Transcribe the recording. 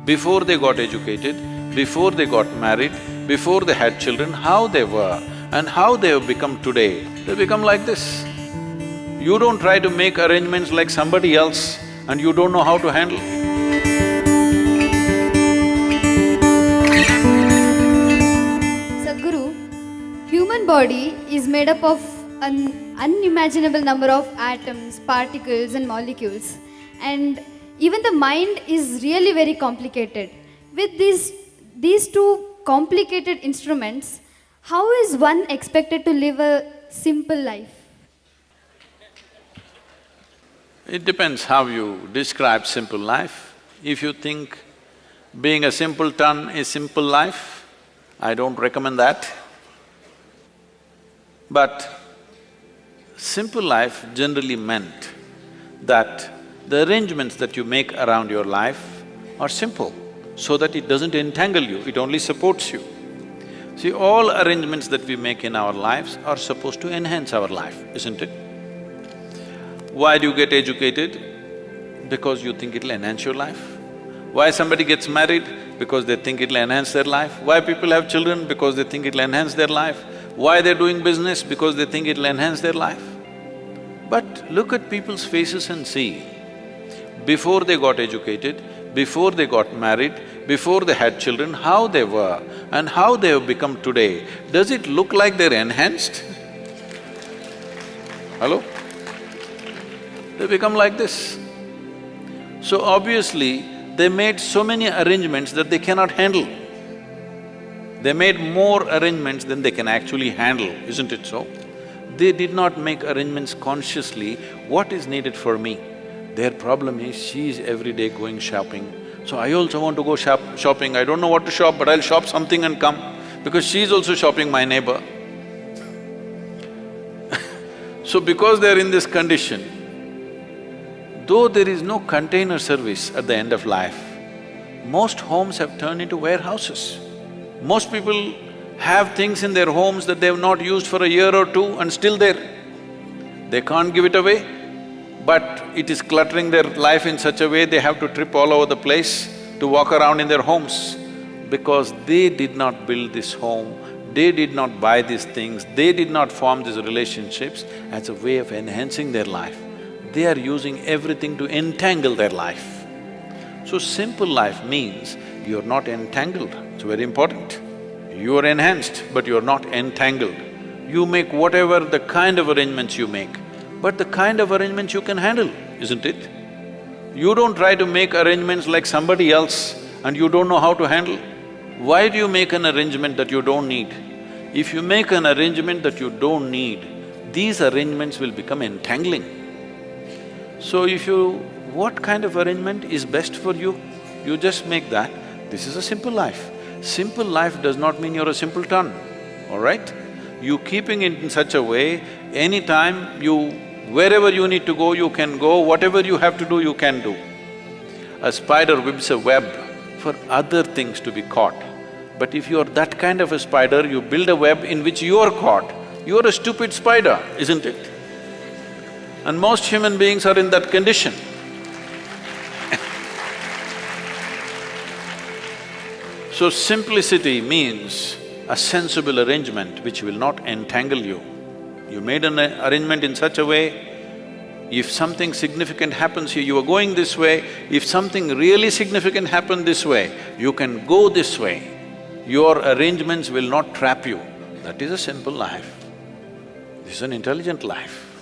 before they got educated, before they got married, before they had children, how they were and how they have become today, they become like this. You don't try to make arrangements like somebody else and you don't know how to handle. Sadhguru, human body is made up of an unimaginable number of atoms, particles and molecules, and even the mind is really very complicated. With these two complicated instruments, how is one expected to live a simple life? It depends how you describe simple life. If you think being a simpleton is simple life, I don't recommend that. But simple life generally meant that the arrangements that you make around your life are simple, so that it doesn't entangle you, it only supports you. See, all arrangements that we make in our lives are supposed to enhance our life, isn't it? Why do you get educated? Because you think it'll enhance your life. Why somebody gets married? Because they think it'll enhance their life. Why people have children? Because they think it'll enhance their life. Why they're doing business? Because they think it'll enhance their life. But look at people's faces and see, before they got educated, before they got married, before they had children, how they were and how they have become today. Does it look like they're enhanced? Hello? They become like this. So obviously, they made so many arrangements that they cannot handle. They made more arrangements than they can actually handle, isn't it so? They did not make arrangements consciously, what is needed for me. Their problem is, she is every day going shopping, so I also want to go shopping. I don't know what to shop, but I'll shop something and come, because she's also shopping, my neighbor. So because they're in this condition, though there is no container service at the end of life, most homes have turned into warehouses. Most people have things in their homes that they have not used for a year or two and still there. They can't give it away, but it is cluttering their life in such a way they have to trip all over the place to walk around in their homes, because they did not build this home, they did not buy these things, they did not form these relationships as a way of enhancing their life. They are using everything to entangle their life. So simple life means you're not entangled, it's very important. You are enhanced, but you're not entangled. You make whatever the kind of arrangements you make, but the kind of arrangements you can handle, isn't it? You don't try to make arrangements like somebody else and you don't know how to handle. Why do you make an arrangement that you don't need? If you make an arrangement that you don't need, these arrangements will become entangling. So if you… what kind of arrangement is best for you, you just make that. This is a simple life. Simple life does not mean you're a simpleton, all right? You keeping it in such a way, anytime you… wherever you need to go, you can go, whatever you have to do, you can do. A spider weaves a web for other things to be caught. But if you're that kind of a spider, you build a web in which you're caught, you're a stupid spider, isn't it? And most human beings are in that condition. So simplicity means a sensible arrangement which will not entangle you. You made an arrangement in such a way, if something significant happens here, you are going this way, if something really significant happened this way, you can go this way. Your arrangements will not trap you. That is a simple life. This is an intelligent life.